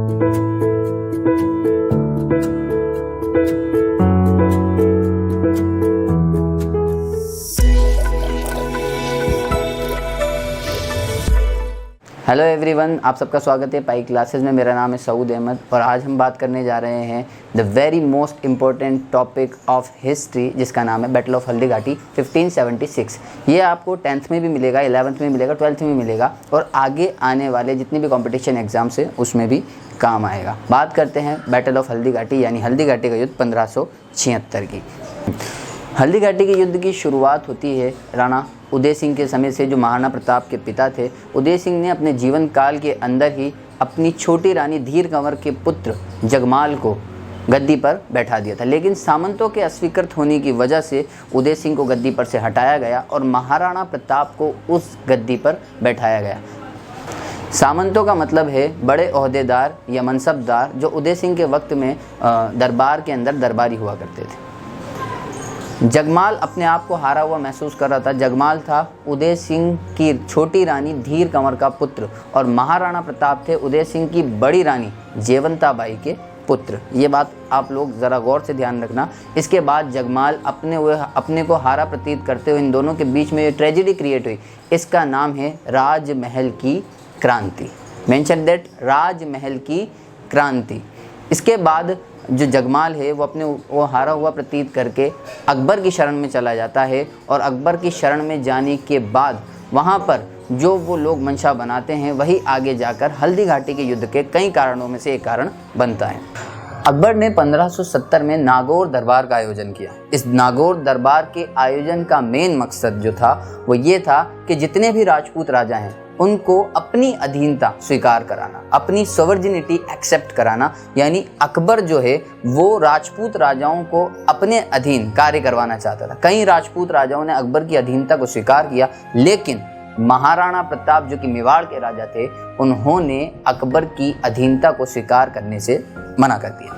Hello everyone, आप सबका स्वागत है पाई क्लासेस में। मेरा नाम है सऊद अहमद और आज हम बात करने जा रहे हैं the very most important topic of history, जिसका नाम है बैटल ऑफ हल्दी घाटी 1576। ये आपको 10th में भी मिलेगा, 11th में मिलेगा, 12th में मिलेगा और आगे आने वाले जितने भी कंपटीशन एग्जाम्स है उसमें भी काम आएगा। बात करते हैं बैटल ऑफ हल्दी घाटी यानी हल्दी घाटी का युद्ध 1576 की। हल्दी घाटी के युद्ध की शुरुआत होती है राणा उदय सिंह के समय से, जो महाराणा प्रताप के पिता थे। उदय सिंह ने अपने जीवन काल के अंदर ही अपनी छोटी रानी धीर कंवर के पुत्र जगमाल को गद्दी पर बैठा दिया था, लेकिन सामंतों के अस्वीकृत होने की वजह से उदय सिंह को गद्दी पर से हटाया गया और महाराणा प्रताप को उस गद्दी पर बैठाया गया। सामंतों का मतलब है बड़े ओहदेदार या मनसबदार, जो उदय सिंह के वक्त में दरबार के अंदर दरबारी हुआ करते थे। जगमाल अपने आप को हारा हुआ महसूस कर रहा था। जगमाल था उदय सिंह की छोटी रानी धीर कंवर का पुत्र और महाराणा प्रताप थे उदय सिंह की बड़ी रानी जयवंताबाई के पुत्र। ये बात आप लोग ज़रा गौर से ध्यान रखना। इसके बाद जगमाल अपने को हारा प्रतीत करते हुए इन दोनों के बीच में ये ट्रेजेडी क्रिएट हुई। इसका नाम है राजमहल की क्रांति। मेंशन दैट, राजमहल की क्रांति। इसके बाद जो जगमाल है वो हारा हुआ प्रतीत करके अकबर की शरण में चला जाता है और अकबर की शरण में जाने के बाद वहाँ पर जो वो लोग मंशा बनाते हैं वही आगे जाकर हल्दी घाटी के युद्ध के कई कारणों में से एक कारण बनता है। अकबर ने 1570 में नागौर दरबार का आयोजन किया। इस नागौर दरबार के आयोजन का मेन मकसद जो था वो ये था कि जितने भी राजपूत राजा हैं उनको अपनी अधीनता स्वीकार कराना, अपनी सोवर्जिनिटी एक्सेप्ट कराना। यानी अकबर जो है वो राजपूत राजाओं को अपने अधीन कार्य करवाना चाहता था। कई राजपूत राजाओं ने अकबर की अधीनता को स्वीकार किया, लेकिन महाराणा प्रताप जो कि मेवाड़ के राजा थे उन्होंने अकबर की अधीनता को स्वीकार करने से मना कर दिया।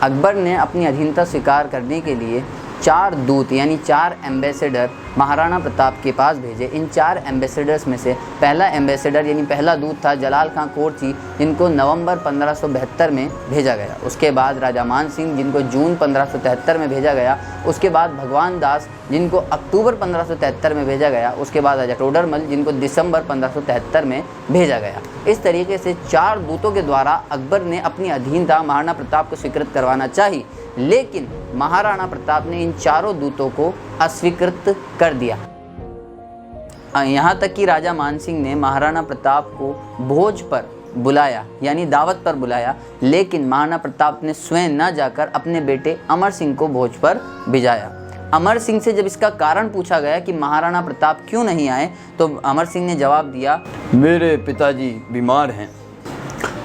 अकबर ने अपनी अधीनता स्वीकार करने के लिए 4 दूत यानी 4 एम्बेसडर महाराणा प्रताप के पास भेजे। इन 4 एम्बेसडर्स में से पहला एम्बेसडर यानी पहला दूत था जलाल खां कोरची, जिनको नवंबर 1572 में भेजा गया। उसके बाद राजा मान सिंह, जिनको जून 1573 में भेजा गया। उसके बाद भगवान दास, जिनको अक्टूबर 1573 में भेजा गया। उसके बाद राजा टोडरमल, जिनको दिसंबर 1573 में भेजा गया। इस तरीके से 4 दूतों के द्वारा अकबर ने अपनी अधीनता महाराणा प्रताप को स्वीकृत करवाना चाही, लेकिन महाराणा प्रताप ने इन 4 दूतों को अस्वीकृत कर दिया। यहाँ तक कि राजा मानसिंह ने महाराणा प्रताप को भोज पर बुलाया यानी दावत पर बुलाया, लेकिन महाराणा प्रताप ने स्वयं न जाकर अपने बेटे अमर सिंह को भोज पर भिजाया। अमर सिंह से जब इसका कारण पूछा गया कि महाराणा प्रताप क्यों नहीं आए, तो अमर सिंह ने जवाब दिया, मेरे पिताजी बीमार हैं।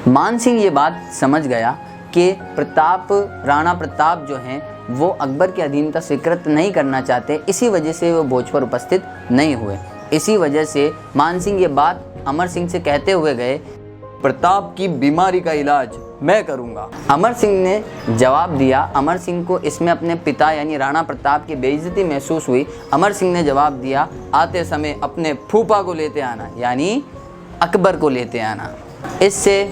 मान सिंह ये बात समझ गया कि राणा प्रताप जो हैं वो अकबर की अधीनता स्वीकृत नहीं करना चाहते, इसी वजह से वो भोज पर उपस्थित नहीं हुए। इसी वजह से मान सिंह ये बात अमर सिंह से कहते हुए गए, प्रताप की बीमारी का इलाज मैं करूंगा। अमर सिंह ने जवाब दिया। अमर सिंह को इसमें अपने पिता यानी राणा प्रताप की बेइज्जती महसूस हुई। अमर सिंह ने जवाब दिया, आते समय अपने फूफा को लेते आना यानी अकबर को लेते आना। इससे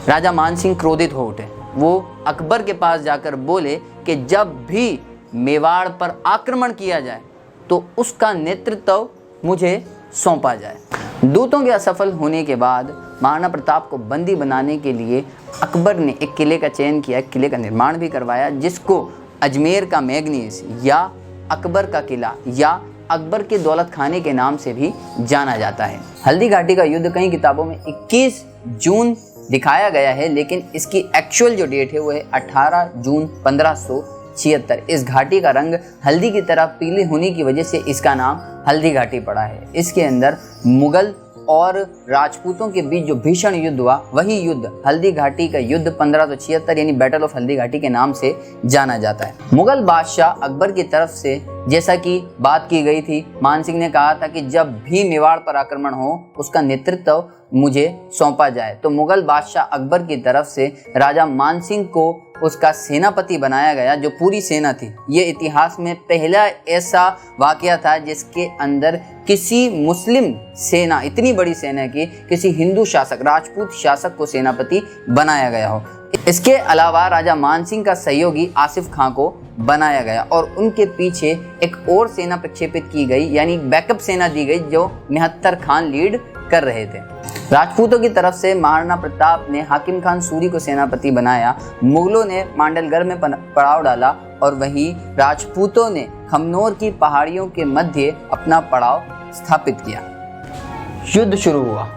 राजा मान सिंह क्रोधित हो उठे। वो अकबर के पास जाकर बोले कि जब भी मेवाड़ पर आक्रमण किया जाए तो उसका नेतृत्व मुझे सौंपा जाए। दूतों के असफल होने के बाद महाराणा प्रताप को बंदी बनाने के लिए अकबर ने एक किले का चयन किया, एक किले का निर्माण भी करवाया, जिसको अजमेर का मैग्नीज या अकबर का किला या अकबर के दौलत खाने के नाम से भी जाना जाता है। हल्दी घाटी का युद्ध कई किताबों में 21 जून दिखाया गया है, लेकिन इसकी एक्चुअल जो डेट है वो है 18 जून 1576। इस घाटी का रंग हल्दी की तरह पीले होने की वजह से इसका नाम हल्दी घाटी पड़ा है। इसके अंदर मुगल और राजपूतों के बीच जो भीषण युद्ध हुआ वही युद्ध हल्दी घाटी का युद्ध 1576 यानी बैटल ऑफ हल्दी घाटी के नाम से जाना जाता है। मुगल बादशाह अकबर की तरफ से जैसा कि बात की गई थी, मान सिंह ने कहा था कि जब भी मेवाड़ पर आक्रमण हो उसका नेतृत्व मुझे सौंपा जाए। तो मुगल बादशाह अकबर की तरफ से राजा मान सिंह को उसका सेनापति बनाया गया, जो पूरी सेना थी। ये इतिहास में पहला ऐसा वाकया था जिसके अंदर किसी मुस्लिम सेना, इतनी बड़ी सेना की किसी हिंदू शासक, राजपूत शासक को सेनापति बनाया गया हो। इसके अलावा राजा मान सिंह का सहयोगी आसिफ खां को बनाया गया और उनके पीछे एक और सेना प्रक्षेपित की गई, यानी बैकअप सेना दी गई, जो निहत्तर खान लीड कर रहे थे। राजपूतों की तरफ से महाराणा प्रताप ने हाकिम खान सूरी को सेनापति बनाया। मुगलों ने मांडलगढ़ में पड़ाव डाला और वहीं राजपूतों ने खमनोर की पहाड़ियों के मध्य अपना पड़ाव स्थापित किया। युद्ध शुरू हुआ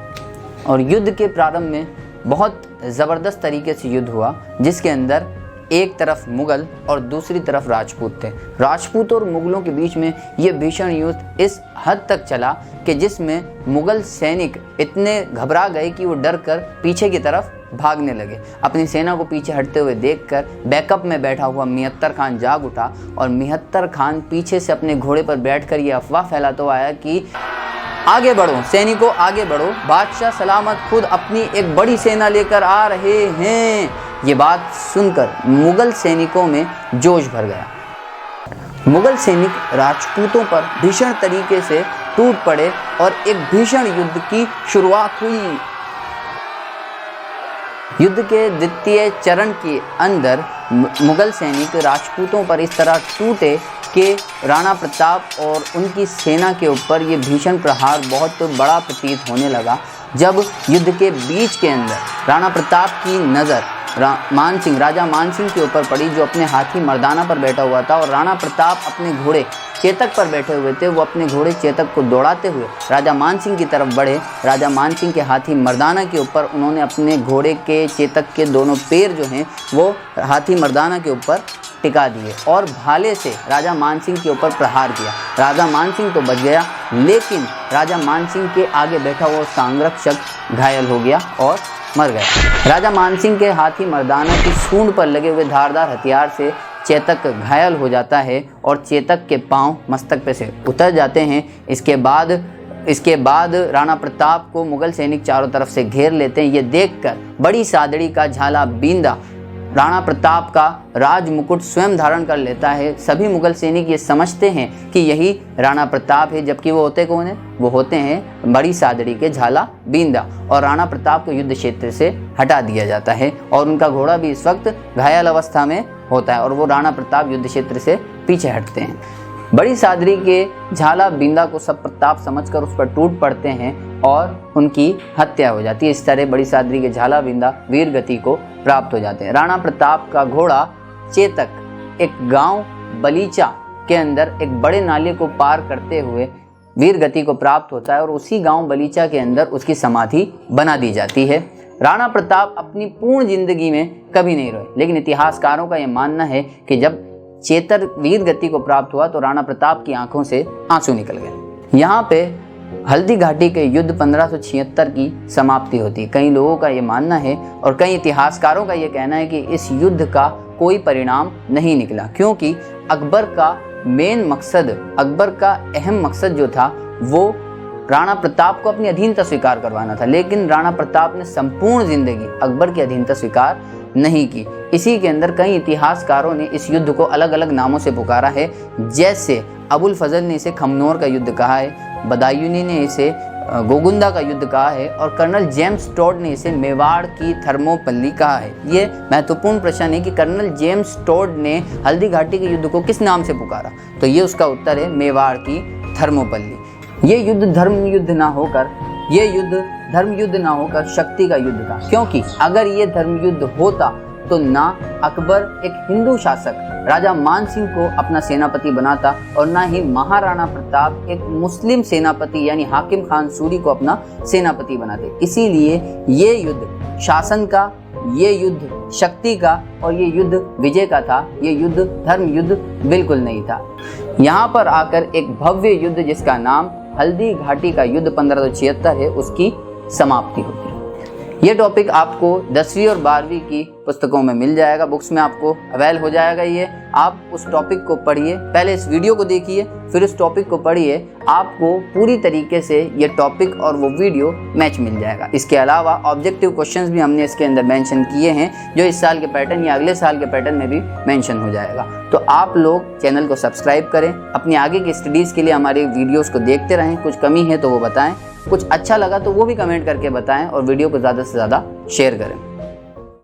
और युद्ध के प्रारंभ में बहुत ज़बरदस्त तरीके से युद्ध हुआ, जिसके अंदर एक तरफ मुगल और दूसरी तरफ राजपूत थे। राजपूतों और मुगलों के बीच में ये भीषण युद्ध इस हद तक चला कि जिसमें मुगल सैनिक इतने घबरा गए कि वो डर कर पीछे की तरफ भागने लगे। अपनी सेना को पीछे हटते हुए देखकर बैकअप में बैठा हुआ मिहत्तर खान जाग उठा और मिहत्तर खान पीछे से अपने घोड़े पर बैठकर ये अफवाह फैलाता आया कि आगे बढ़ो सैनिकों, आगे बढ़ो, बादशाह सलामत खुद अपनी एक बड़ी सेना लेकर आ रहे हैं। ये बात सुनकर मुगल सैनिकों में जोश भर गया। मुगल सैनिक राजपूतों पर भीषण तरीके से टूट पड़े और एक भीषण युद्ध की शुरुआत हुई। युद्ध के द्वितीय चरण के अंदर मुगल सैनिक राजपूतों पर इस तरह टूटे कि राणा प्रताप और उनकी सेना के ऊपर ये भीषण प्रहार बहुत बड़ा प्रतीत होने लगा। जब युद्ध के बीच के अंदर राणा प्रताप की नज़र राजा मान सिंह के ऊपर पड़ी, जो अपने हाथी मर्दाना पर बैठा हुआ था, और राणा प्रताप अपने घोड़े चेतक पर बैठे हुए थे। वो अपने घोड़े चेतक को दौड़ाते हुए राजा मान सिंह की तरफ बढ़े। राजा मान सिंह के हाथी मर्दाना के ऊपर उन्होंने अपने घोड़े के चेतक के दोनों पैर जो हैं वो हाथी मर्दाना के ऊपर टिका दिए और भाले से राजा मान सिंह के ऊपर प्रहार किया। राजा मान सिंह तो बच गया, लेकिन राजा मान सिंह के आगे बैठा हुआ उसका अंगरक्षक घायल हो गया और मर गया। राजा मान सिंह के हाथी मर्दाना की सूंड पर लगे हुए धारदार हथियार से चेतक घायल हो जाता है और चेतक के पांव मस्तक पे से उतर जाते हैं। इसके बाद राणा प्रताप को मुगल सैनिक चारों तरफ से घेर लेते हैं। ये देखकर बड़ी सादड़ी का झाला बींदा राणा प्रताप का राज मुकुट स्वयं धारण कर लेता है। सभी मुगल सैनिक ये समझते हैं कि यही राणा प्रताप है, जबकि वो होते कौन है? वो होते हैं बड़ी सादड़ी के झाला बींदा। और राणा प्रताप को युद्ध क्षेत्र से हटा दिया जाता है और उनका घोड़ा भी इस वक्त घायल अवस्था में होता है और वो राणा प्रताप युद्ध क्षेत्र से पीछे हटते हैं। बड़ी सादड़ी के झाला बींदा को सब प्रताप समझकर उस पर टूट पड़ते हैं और उनकी हत्या हो जाती है। इस तरह बड़ी सादड़ी के झाला बींदा वीर गति को प्राप्त हो जाते हैं। राणा प्रताप का घोड़ा चेतक एक गांव बलीचा के अंदर एक बड़े नाले को पार करते हुए वीर गति को प्राप्त होता है और उसी गांव बलीचा के अंदर उसकी समाधि बना दी जाती है। राणा प्रताप अपनी पूर्ण जिंदगी में कभी नहीं रोए, लेकिन इतिहासकारों का यह मानना है कि जब चेतर वीर गति को प्राप्त हुआ तो राणा प्रताप की आंखों से आंसू निकल गए। यहाँ पे हल्दी घाटी के युद्ध 1576 की समाप्ति होती है। कई लोगों का ये मानना है और कई इतिहासकारों का ये कहना है कि इस युद्ध का कोई परिणाम नहीं निकला, क्योंकि अकबर का अहम मकसद जो था वो राणा प्रताप को अपनी अधीनता स्वीकार करवाना था, लेकिन राणा प्रताप ने संपूर्ण जिंदगी अकबर की अधीनता स्वीकार नहीं की। इसी के अंदर कई इतिहासकारों ने इस युद्ध को अलग अलग नामों से पुकारा है, जैसे अबुल फजल ने इसे खमनोर का युद्ध कहा है, बदायूनी ने इसे गोगुंदा का युद्ध कहा है और कर्नल जेम्स टॉड ने इसे मेवाड़ की थर्मोपल्ली कहा है। ये महत्वपूर्ण प्रश्न है कि कर्नल जेम्स टॉड ने हल्दी घाटी के युद्ध को किस नाम से पुकारा, तो ये उसका उत्तर है मेवाड़ की थर्मोपल्ली। ये युद्ध धर्म युद्ध ना होकर शक्ति का युद्ध था, क्योंकि अगर ये धर्म युद्ध होता तो ना अकबर एक हिंदू शासक राजा मान सिंह को अपना सेनापति बनाता और ना ही महाराणा प्रताप एक मुस्लिम सेनापति यानी हाकिम खान सूरी को अपना सेनापति बनाते। इसीलिए ये युद्ध शासन का, ये युद्ध शक्ति का और ये युद्ध विजय का था। ये युद्ध धर्म युद्ध बिल्कुल नहीं था। यहाँ पर आकर एक भव्य युद्ध जिसका नाम हल्दी घाटी का युद्ध 1576 है, उसकी समाप्ति होती है। ये टॉपिक आपको 10वीं और 12वीं की पुस्तकों में मिल जाएगा, बुक्स में आपको अवेल हो जाएगा। ये आप उस टॉपिक को पढ़िए, पहले इस वीडियो को देखिए फिर उस टॉपिक को पढ़िए, आपको पूरी तरीके से ये टॉपिक और वो वीडियो मैच मिल जाएगा। इसके अलावा ऑब्जेक्टिव क्वेश्चंस भी हमने इसके अंदर मेंशन किए हैं, जो इस साल के पैटर्न या अगले साल के पैटर्न में भी मेंशन हो जाएगा। तो आप लोग चैनल को सब्सक्राइब करें, अपनी आगे की स्टडीज़ के लिए हमारे वीडियोज़ को देखते रहें। कुछ कमी है तो वो बताएं, कुछ अच्छा लगा तो वो भी कमेंट करके बताएं और वीडियो को ज़्यादा से ज़्यादा शेयर करें।